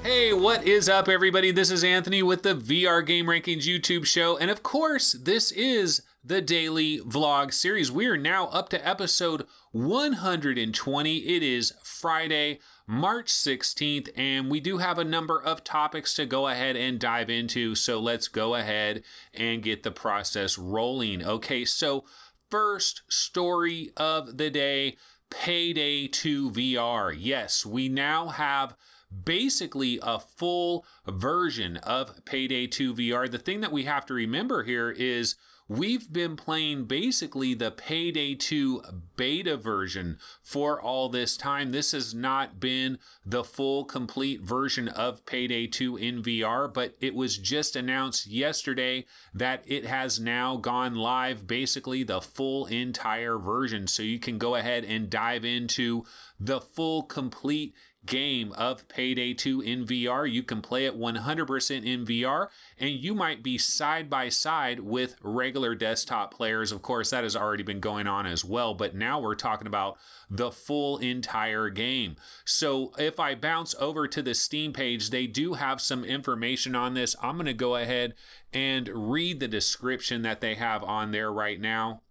Hey, what is up, everybody? This is Anthony with the VR Game Rankings YouTube show. And of course, this is the daily vlog series. We are now up to episode 120. It is Friday, March 16th, and we do have a number of topics to go ahead and dive into. So let's go ahead and get the process rolling. Okay, so first story of the day, Payday 2 VR. Yes, we now have basically a full version of Payday 2 VR. The thing that we have to remember here is we've been playing basically the Payday 2 beta version for all this time. This has not been the full complete version of Payday 2 in VR, but it was just announced yesterday that it has now gone live, basically the full entire version. So you can go ahead and dive into the full complete game of Payday 2 in VR. You can play it 100% in VR, and you might be side by side with regular desktop players. Of course, that has already been going on as well, but now we're talking about the full entire game. So if I bounce over to the Steam page, they do have some information on this. I'm going to go ahead and read the description that they have on there right now.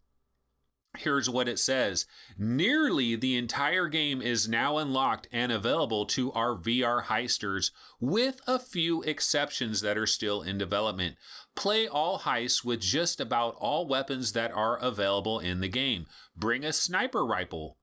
Here's what it says. Nearly the entire game is now unlocked and available to our VR heisters, with a few exceptions that are still in development. Play all heists with just about all weapons that are available in the game. Bring a sniper rifle.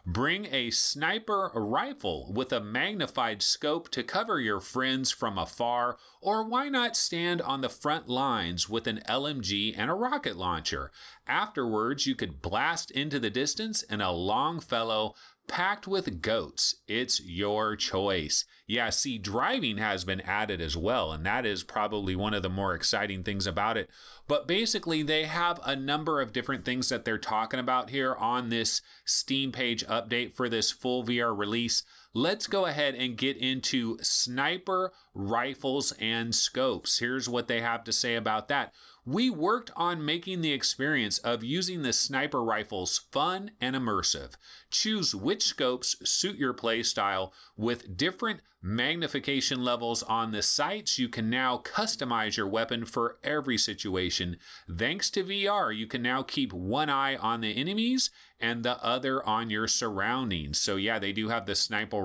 Bring a sniper rifle with a magnified scope to cover your friends from afar, or why not stand on the front lines with an LMG and a rocket launcher? Afterwards, you could blast into the distance in a Longfellow packed with goats. It's your choice. Yeah, see, driving has been added as well, and that is probably one of the more exciting things about it. But basically, they have a number of different things that they're talking about here on this Steam page update for this full VR release. Let's go ahead and get into sniper rifles and scopes. Here's what they have to say about that. We worked on making the experience of using the sniper rifles fun and immersive. Choose which scopes suit your play style. With different magnification levels on the sights, you can now customize your weapon for every situation. Thanks to VR, you can now keep one eye on the enemies and the other on your surroundings. So yeah, they do have the sniper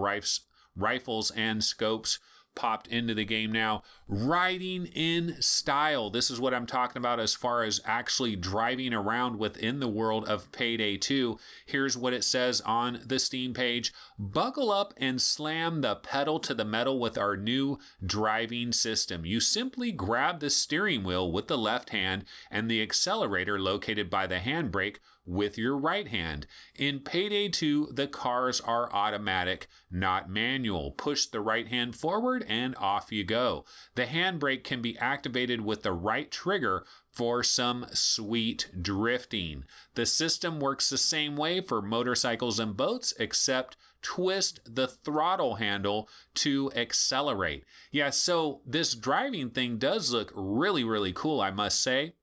rifles and scopes popped into the game now. Riding in style. This is what I'm talking about as far as actually driving around within the world of Payday 2. Here's what it says on the Steam page. Buckle up and slam the pedal to the metal with our new driving system. You simply grab the steering wheel with the left hand and the accelerator located by the handbrake with your right hand. In Payday 2, the cars are automatic, not manual. Push the right hand forward and off you go. The handbrake can be activated with the right trigger for some sweet drifting. The system works the same way for motorcycles and boats, except twist the throttle handle to accelerate. Yeah, so this driving thing does look really, really cool, I must say.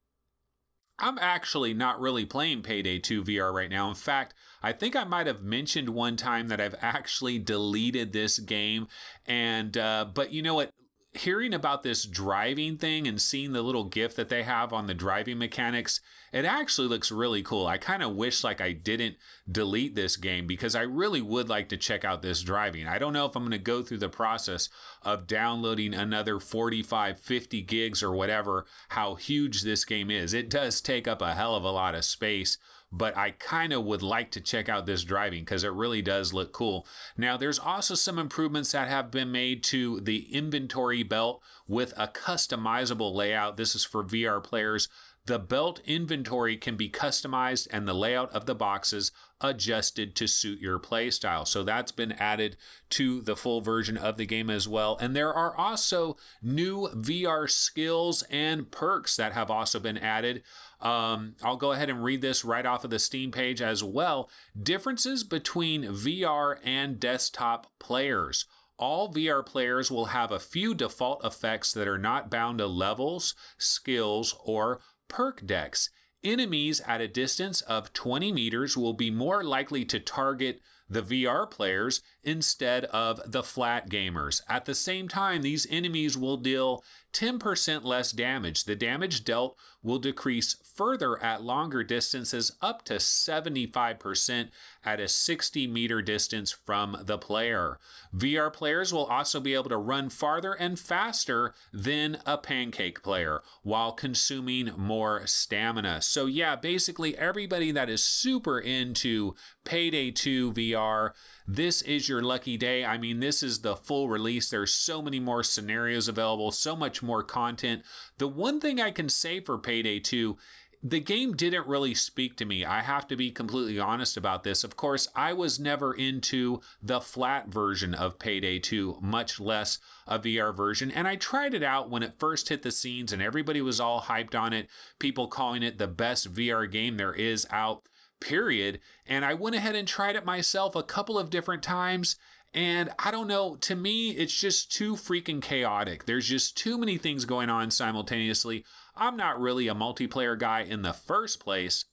I'm actually not really playing Payday 2 VR right now. In fact, I think I might have mentioned one time that I've actually deleted this game. And but you know what? Hearing about this driving thing and seeing the little GIF that they have on the driving mechanics, it actually looks really cool. I kind of wish like I didn't delete this game because I really would like to check out this driving. I don't know if I'm going to go through the process of downloading another 45, 50 gigs or whatever, how huge this game is. It does take up a hell of a lot of space, but I kind of would like to check out this driving because it really does look cool. Now, there's also some improvements that have been made to the inventory belt with a customizable layout. This is for VR players. The belt inventory can be customized and the layout of the boxes adjusted to suit your play style. So that's been added to the full version of the game as well. And there are also new VR skills and perks that have also been added. I'll go ahead and read this right off of the Steam page as well. Differences between VR and desktop players. All VR players will have a few default effects that are not bound to levels, skills, or perk decks. Enemies at a distance of 20 meters will be more likely to target the VR players instead of the flat gamers. At the same time, these enemies will deal 10% less damage. The damage dealt will decrease further at longer distances, up to 75% at a 60-meter distance from the player. VR players will also be able to run farther and faster than a pancake player while consuming more stamina. So yeah, basically everybody that is super into Payday 2 VR, this is your lucky day. I mean, this is the full release. There's so many more scenarios available, so much more content. The one thing I can say for Payday 2, the game didn't really speak to me. I have to be completely honest about this. Of course, I was never into the flat version of Payday 2, much less a VR version. And I tried it out when it first hit the scenes and everybody was all hyped on it, people calling it the best VR game there is out, period. And I went ahead and tried it myself a couple of different times. And I don't know, to me, it's just too freaking chaotic. There's just too many things going on simultaneously. I'm not really a multiplayer guy in the first place,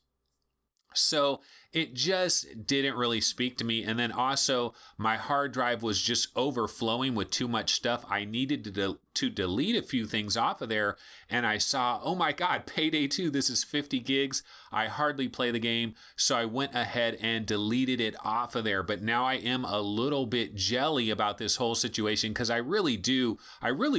so it just didn't really speak to me. And then also my hard drive was just overflowing with too much stuff. I needed to delete a few things off of there, and I saw, oh my God, Payday 2, this is 50 gigs. I hardly play the game, so I went ahead and deleted it off of there. But now I am a little bit jelly about this whole situation because I really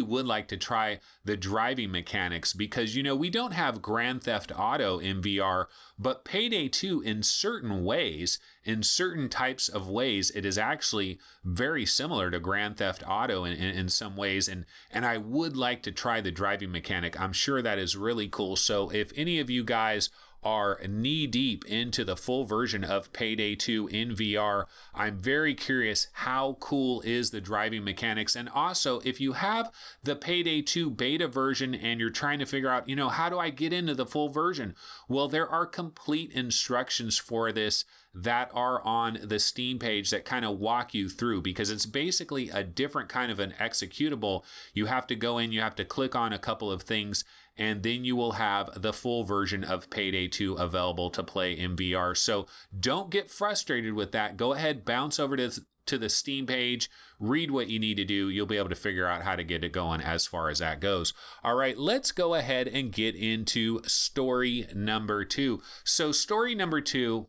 would like to try the driving mechanics because, you know, we don't have Grand Theft Auto in VR, but Payday 2 in certain ways, in certain types of ways, it is actually very similar to Grand Theft Auto in some ways. And I would like to try the driving mechanic. I'm sure that is really cool. So if any of you guys are knee deep into the full version of Payday 2 in VR, I'm very curious, how cool is the driving mechanics? And also, if you have the Payday 2 beta version and you're trying to figure out, you know, how do I get into the full version? Well, there are complete instructions for this that are on the Steam page that kind of walk you through, because it's basically a different kind of an executable. You have to go in, you have to click on a couple of things, and then you will have the full version of Payday 2 available to play in VR. So don't get frustrated with that. Go ahead, bounce over to the Steam page, read what you need to do. You'll be able to figure out how to get it going as far as that goes. All right, let's go ahead and get into story number 2. So story number 2,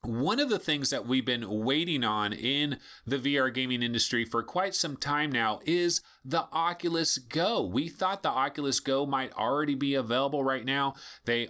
one of the things that we've been waiting on in the VR gaming industry for quite some time now is the Oculus Go. We thought the Oculus Go might already be available right now.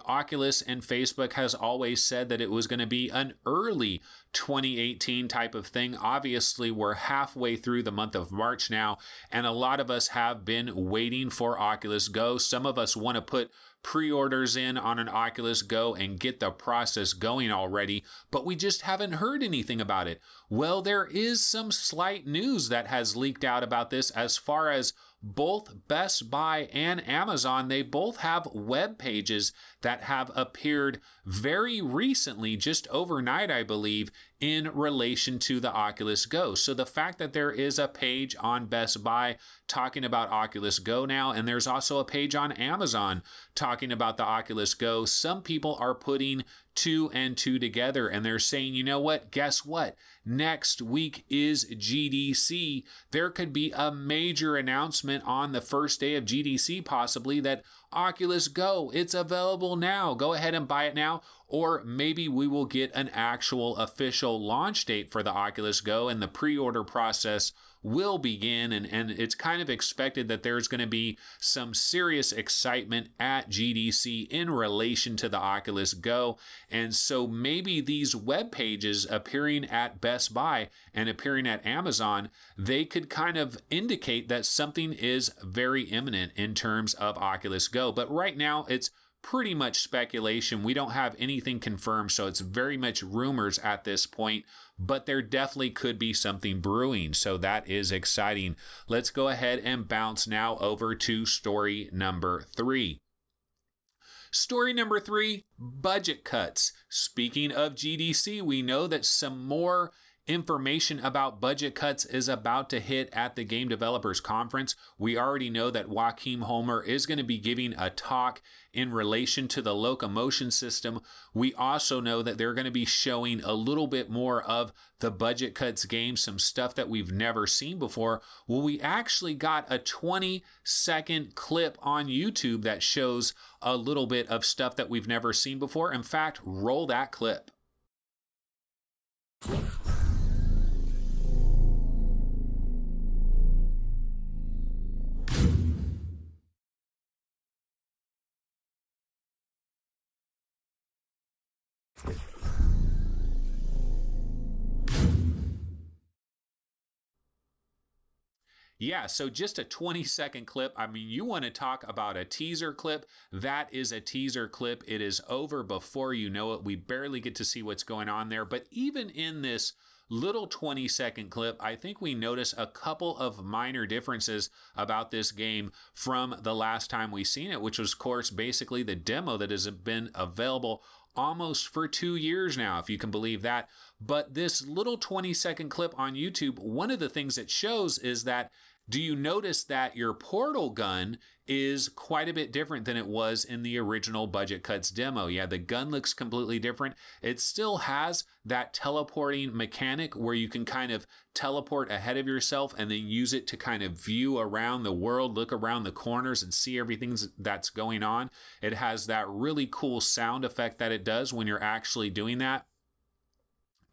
Oculus and Facebook has always said that it was going to be an early 2018 type of thing. Obviously, we're halfway through the month of March now, and a lot of us have been waiting for Oculus Go. Some of us want to put pre-orders in on an Oculus Go and get the process going already, but we just haven't heard anything about it. Well, there is some slight news that has leaked out about this as far as both Best Buy and Amazon. They both have web pages that have appeared very recently, just overnight, I believe, in relation to the Oculus Go. So the fact that there is a page on Best Buy talking about Oculus Go now, and there's also a page on Amazon talking about the Oculus Go, some people are putting 2 and 2 together, and they're saying, you know what, guess what? Next week is GDC. There could be a major announcement on the first day of GDC, possibly, that Oculus Go, it's available now. Go ahead and buy it now. Or maybe we will get an actual official launch date for the Oculus Go, and the pre-order process will begin, and it's kind of expected that there's going to be some serious excitement at GDC in relation to the Oculus Go. And so maybe these web pages appearing at Best Buy and appearing at Amazon, they could kind of indicate that something is very imminent in terms of Oculus Go. But right now, it's pretty much speculation. We don't have anything confirmed, so it's very much rumors at this point, but there definitely could be something brewing, so that is exciting. Let's go ahead and bounce now over to story number 3. Story number 3, budget cuts. Speaking of GDC, we know that some more Information about budget cuts is about to hit at the Game Developers Conference. We already know that Joachim Homer is going to be giving a talk in relation to the locomotion system. We also know that they're going to be showing a little bit more of the budget cuts game, some stuff that we've never seen before. Well, we actually got a 20-second clip on YouTube that shows a little bit of stuff that we've never seen before. In fact, roll that clip. Yeah, so just a 20-second clip. I mean, you want to talk about a teaser clip. That is a teaser clip. It is over before you know it. We barely get to see what's going on there. But even in this little 20-second clip, I think we notice a couple of minor differences about this game from the last time we seen it, which was, of course, basically the demo that has been available almost for 2 years now, if you can believe that. But this little 20-second clip on YouTube, one of the things it shows is that, do you notice that your portal gun is quite a bit different than it was in the original Budget Cuts demo? Yeah, the gun looks completely different. It still has that teleporting mechanic where you can kind of teleport ahead of yourself and then use it to kind of view around the world, look around the corners and see everything that's going on. It has that really cool sound effect that it does when you're actually doing that.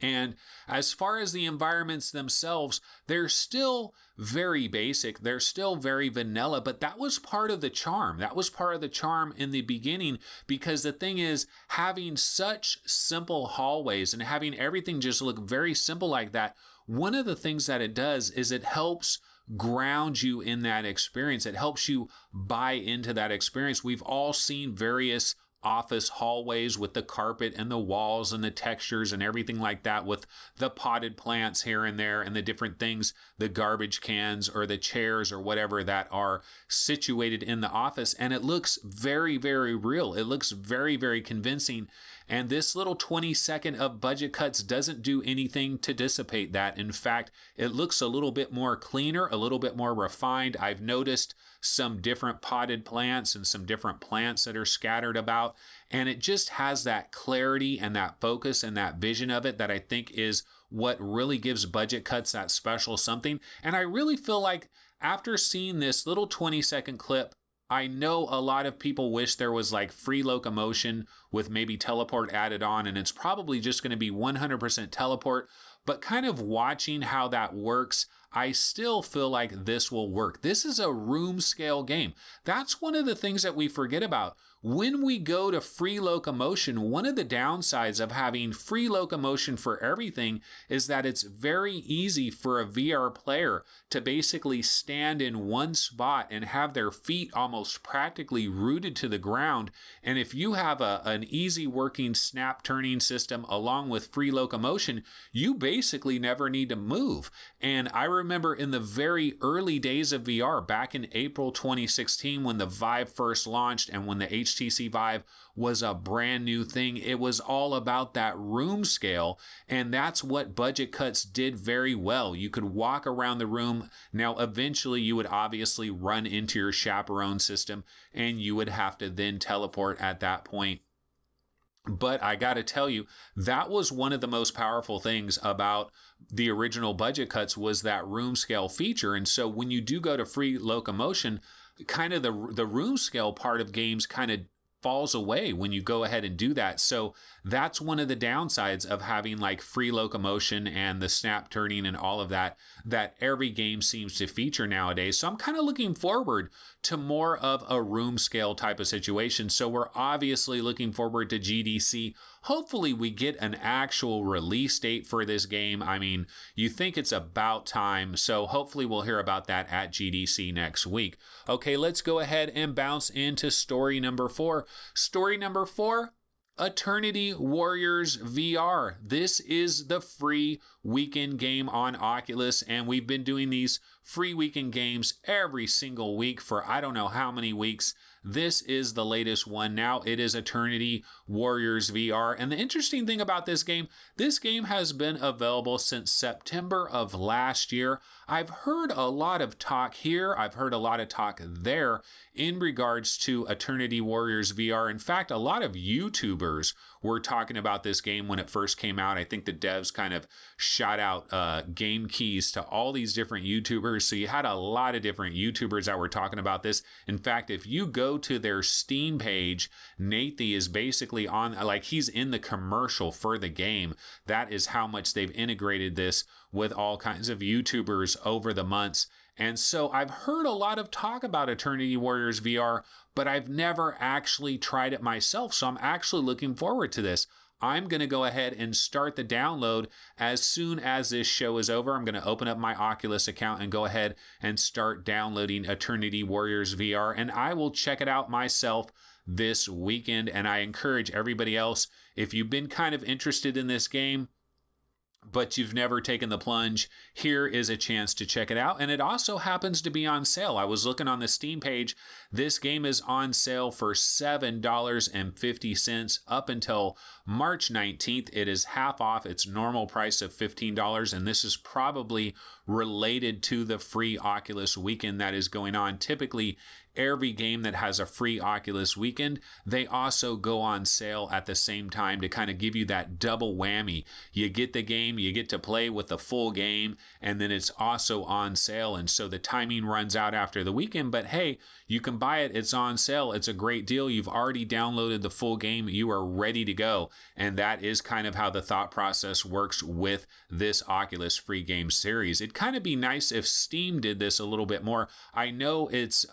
And as far as the environments themselves, they're still very basic. They're still very vanilla, but that was part of the charm. That was part of the charm in the beginning, because the thing is, having such simple hallways and having everything just look very simple like that, one of the things that it does is it helps ground you in that experience. It helps you buy into that experience. We've all seen various office hallways with the carpet and the walls and the textures and everything like that, with the potted plants here and there and the different things, the garbage cans or the chairs or whatever that are situated in the office. And it looks very, very real. It looks very, very convincing. And this little 20-second of budget cuts doesn't do anything to dissipate that. In fact, it looks a little bit more cleaner, a little bit more refined. I've noticed some different potted plants and some different plants that are scattered about. And it just has that clarity and that focus and that vision of it that I think is what really gives budget cuts that special something. And I really feel like after seeing this little 20-second clip, I know a lot of people wish there was like free locomotion with maybe teleport added on, and it's probably just going to be 100% teleport. But kind of watching how that works, I still feel like this will work. This is a room scale game. That's one of the things that we forget about. When we go to free locomotion, one of the downsides of having free locomotion for everything is that it's very easy for a VR player to basically stand in one spot and have their feet almost practically rooted to the ground. And if you have an easy working snap turning system along with free locomotion, you basically never need to move. And I remember in the very early days of VR, back in April 2016, when the Vive first launched and when the HTC Vive was a brand new thing, it was all about that room scale. And that's what budget cuts did very well. You could walk around the room. Now, eventually you would obviously run into your chaperone system and you would have to then teleport at that point. But I got to tell you, that was one of the most powerful things about the original budget cuts, was that room scale feature. And so when you do go to free locomotion, kind of the room scale part of games kind of falls away when you go ahead and do that. So that's one of the downsides of having like free locomotion and the snap turning and all of that every game seems to feature nowadays. So I'm kind of looking forward to more of a room scale type of situation. So we're obviously looking forward to GDC. Hopefully we get an actual release date for this game. I mean, you think it's about time. So hopefully we'll hear about that at GDC next week. Okay, let's go ahead and bounce into story number 4. Story number 4, Eternity Warriors VR. This is the free weekend game on Oculus, and we've been doing these free weekend games every single week for I don't know how many weeks. This is the latest one now. It is Eternity Warriors VR. And the interesting thing about this game has been available since September of last year. I've heard a lot of talk here. I've heard a lot of talk there in regards to Eternity Warriors VR. In fact, a lot of YouTubers were talking about this game when it first came out. I think the devs kind of shot out game keys to all these different YouTubers. So you had a lot of different YouTubers that were talking about this. In fact, if you go to their Steam page, Nathy is basically on, like, he's in the commercial for the game. That is how much they've integrated this with all kinds of YouTubers over the months. And so I've heard a lot of talk about Eternity Warriors VR, but I've never actually tried it myself. So I'm actually looking forward to this. I'm going to go ahead and start the download as soon as this show is over. I'm going to open up my Oculus account and go ahead and start downloading Eternity Warriors VR, and I will check it out myself this weekend. And I encourage everybody else, if you've been kind of interested in this game, but you've never taken the plunge, here is a chance to check it out. And it also happens to be on sale. I was looking on the Steam page. This game is on sale for $7.50 up until March 19th. It is half off its normal price of $15, and this is probably related to the free Oculus weekend that is going on. Typically, every game that has a free Oculus weekend, they also go on sale at the same time to kind of give you that double whammy. You get the game, you get to play with the full game, and then it's also on sale. And so the timing runs out after the weekend, but hey, you can buy it. It's on sale. It's a great deal. You've already downloaded the full game. You are ready to go. And that is kind of how the thought process works with this Oculus free game series. It'd kind of be nice if Steam did this a little bit more. I know it's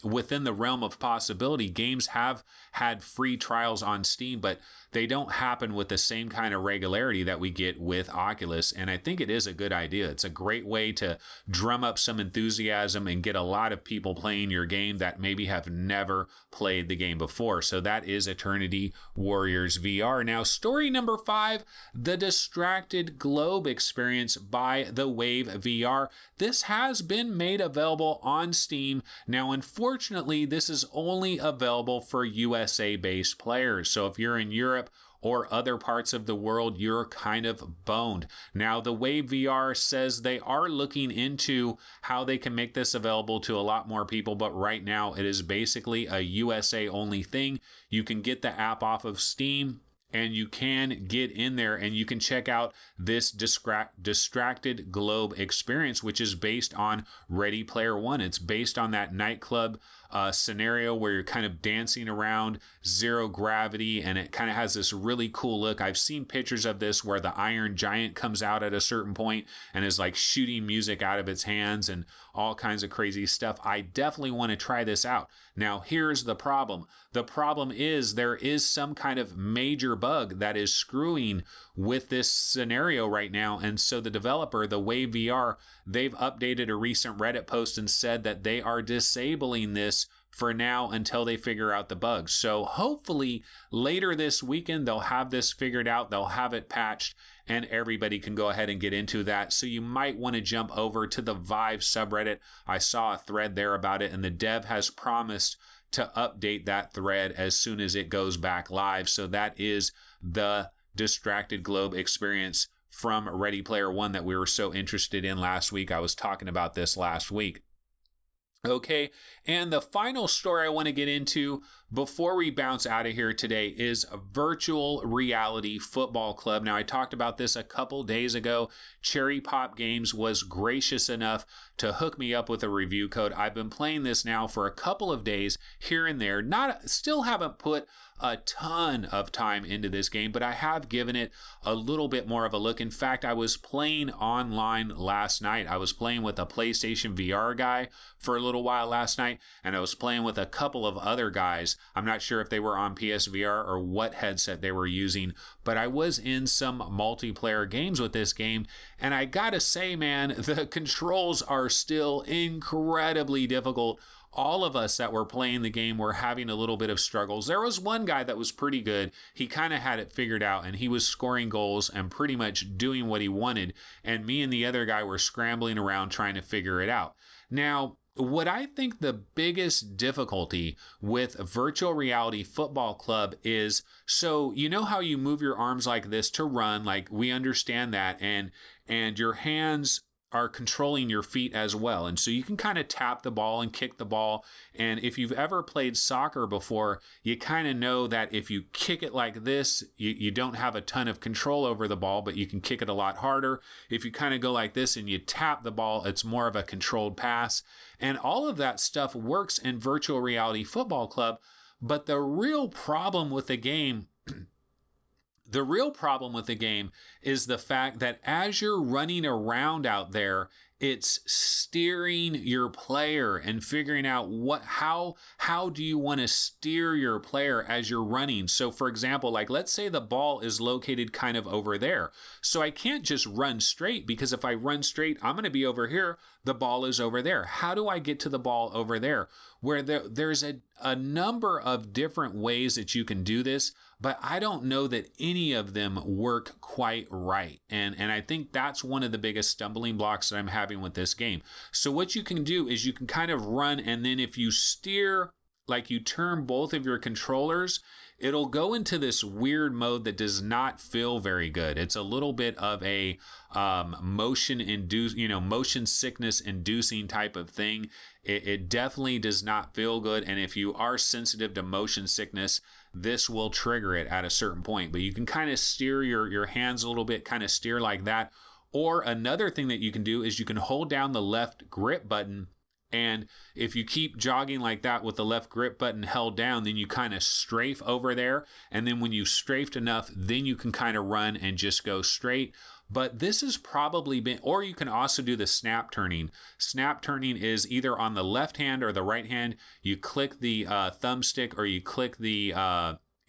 within the realm of possibility. Games have had free trials on Steam, but they don't happen with the same kind of regularity that we get with Oculus. And I think it is a good idea. It's a great way to drum up some enthusiasm and get a lot of people playing your game that maybe have never played the game before. So that is Eternity Warriors VR. Now, story number 5, the Distracted Globe experience by the Wave VR. This has been made available on Steam. Now, unfortunately, this is only available for USA-based players. So if you're in Europe or other parts of the world, you're kind of boned. Now, the Wave VR says they are looking into how they can make this available to a lot more people, but right now it is basically a USA only thing. You can get the app off of Steam, and you can get in there and you can check out this Distracted Globe experience, which is based on Ready Player One. It's based on that nightclub scenario where you're kind of dancing around, zero gravity, and it kind of has this really cool look. I've seen pictures of this where the Iron Giant comes out at a certain point and is like shooting music out of its hands and all kinds of crazy stuff. I definitely want to try this out. Now, here's the problem. The problem is there is some kind of major bug that is screwing with this scenario right now. And so the developer, the Wave VR, they've updated a recent Reddit post and said that they are disabling this for now until they figure out the bugs. So hopefully later this weekend, they'll have this figured out. They'll have it patched and everybody can go ahead and get into that. So you might want to jump over to the Vive subreddit. I saw a thread there about it, and the dev has promised to update that thread as soon as it goes back live. So that is the Distracted Globe experience from Ready Player One that we were so interested in last week. I was talking about this last week. Okay, and the final story I want to get into before we bounce out of here today is Virtual Reality Football Club. Now, I talked about this a couple days ago. Cherry Pop Games was gracious enough to hook me up with a review code. I've been playing this now for a couple of days here and there. Still haven't put a ton of time into this game, but I have given it a little bit more of a look. In fact, I was playing online last night. I was playing with a PlayStation VR guy for a little while last night, and I was playing with a couple of other guys. I'm not sure if they were on PSVR or what headset they were using, but I was in some multiplayer games with this game, and I gotta say, man, the controls are still incredibly difficult all of us that were playing the game were having a little bit of struggles. There was one guy that was pretty good. He kind of had it figured out, and he was scoring goals and pretty much doing what he wanted. And me and the other guy were scrambling around trying to figure it out. Now, what I think the biggest difficulty with virtual reality football club is, so you know how you move your arms like this to run, like we understand that, and your hands are controlling your feet as well. And so you can kind of tap the ball and kick the ball. And if you've ever played soccer before, you kind of know that if you kick it like this, you don't have a ton of control over the ball, but you can kick it a lot harder. If you kind of go like this and you tap the ball, it's more of a controlled pass. And all of that stuff works in virtual reality football club. But the real problem with the game is the fact that as you're running around out there, it's steering your player and figuring out how do you want to steer your player as you're running. So for example, like let's say the ball is located kind of over there. So I can't just run straight, because if I run straight, I'm going to be over here. The ball is over there. How do I get to the ball over there? Where there's a number of different ways that you can do this, but I don't know that any of them work quite right. And I think that's one of the biggest stumbling blocks that I'm having with this game. So what you can do is you can kind of run, and then if you steer, like you turn both of your controllers, it'll go into this weird mode that does not feel very good. It's a little bit of a motion sickness inducing type of thing. It definitely does not feel good. And if you are sensitive to motion sickness, this will trigger it at a certain point. But you can kind of steer your hands a little bit, kind of steer like that. Or another thing that you can do is you can hold down the left grip button, and if you keep jogging like that with the left grip button held down, then you kind of strafe over there. And then when you've strafed enough, then you can kind of run and just go straight. But this has probably been, or you can also do the snap turning. Snap turning is either on the left hand or the right hand. You click the thumbstick, or you click the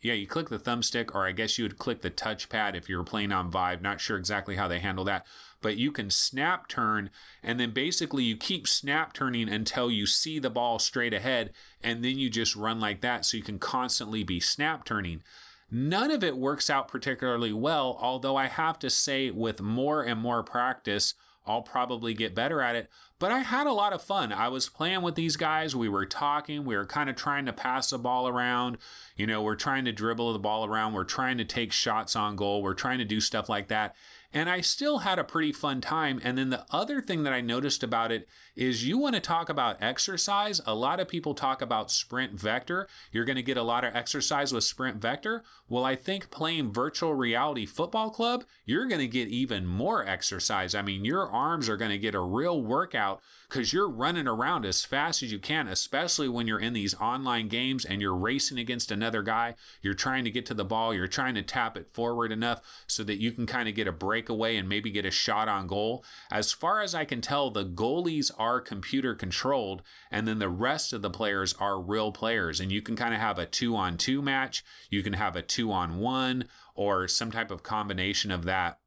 you click the thumbstick, or I guess you would click the touchpad if you were playing on Vive. Not sure exactly how they handle that. But you can snap turn, and then basically you keep snap turning until you see the ball straight ahead, and then you just run like that, so you can constantly be snap turning. None of it works out particularly well, although I have to say with more and more practice, I'll probably get better at it. But I had a lot of fun. I was playing with these guys. We were talking. We were kind of trying to pass the ball around. You know, we're trying to dribble the ball around. We're trying to take shots on goal. We're trying to do stuff like that. And I still had a pretty fun time. And then the other thing that I noticed about it is, you want to talk about exercise. A lot of people talk about sprint vector. You're going to get a lot of exercise with sprint vector. Well, I think playing virtual reality football club, you're going to get even more exercise. I mean, your arms are going to get a real workout, because you're running around as fast as you can, especially when you're in these online games and you're racing against another guy. You're trying to get to the ball. You're trying to tap it forward enough so that you can kind of get a breakaway and maybe get a shot on goal. As far as I can tell, the goalies are computer controlled, and then the rest of the players are real players. And you can kind of have a 2-on-2 match. You can have a 2-on-1, or some type of combination of that.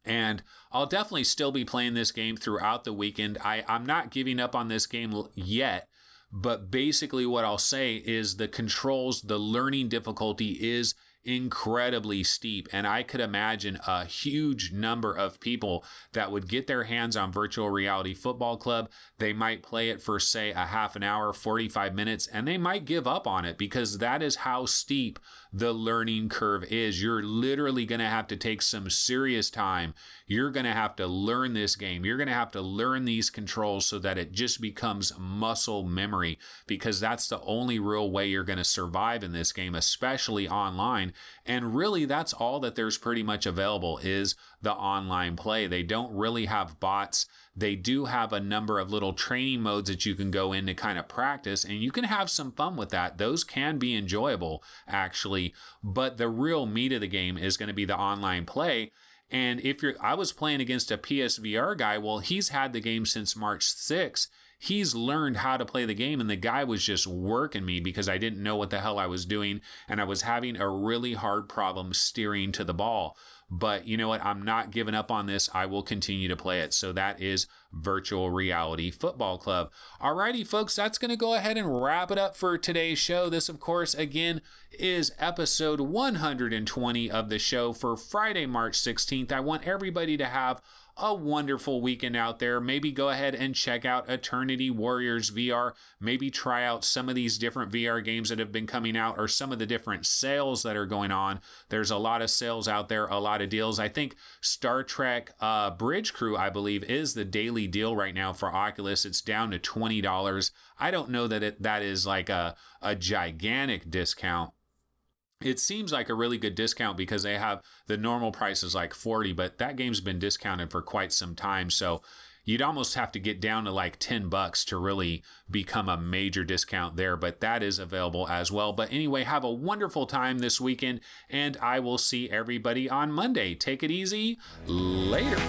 And I'll definitely still be playing this game throughout the weekend. I'm not giving up on this game yet, but basically what I'll say is the controls, the learning difficulty is incredibly steep, and I could imagine a huge number of people that would get their hands on virtual reality football club. They might play it for, say, a half an hour, 45 minutes, and they might give up on it, because that is how steep the learning curve is. You're literally going to have to take some serious time. You're going to have to learn this game. You're going to have to learn these controls so that it just becomes muscle memory, because that's the only real way you're going to survive in this game, especially online. And really, that's all that there's pretty much available is the online play. They don't really have bots. They do have a number of little training modes that you can go in to kind of practice, and you can have some fun with that. Those can be enjoyable, actually, but the real meat of the game is going to be the online play. And I was playing against a PSVR guy. Well, he's had the game since March 6th. He's learned how to play the game, and the guy was just working me because I didn't know what the hell I was doing, and I was having a really hard problem steering to the ball. but you know what? I'm not giving up on this. I will continue to play it. So that is Virtual Reality Football Club. Alrighty, folks, that's going to go ahead and wrap it up for today's show. This, of course, again, is episode 120 of the show for Friday, March 16th. I want everybody to have a wonderful weekend out there. Maybe go ahead and check out Eternity Warriors VR. Maybe try out some of these different VR games that have been coming out, or some of the different sales that are going on. There's a lot of sales out there, a lot of deals. I think Star Trek Bridge Crew, I believe, is the daily deal right now for Oculus. It's down to $20. I don't know that that is like a gigantic discount. It seems like a really good discount because they have the normal price is like $40, but that game's been discounted for quite some time. So you'd almost have to get down to like $10 to really become a major discount there, but that is available as well. But anyway, have a wonderful time this weekend, and I will see everybody on Monday. Take it easy. Later.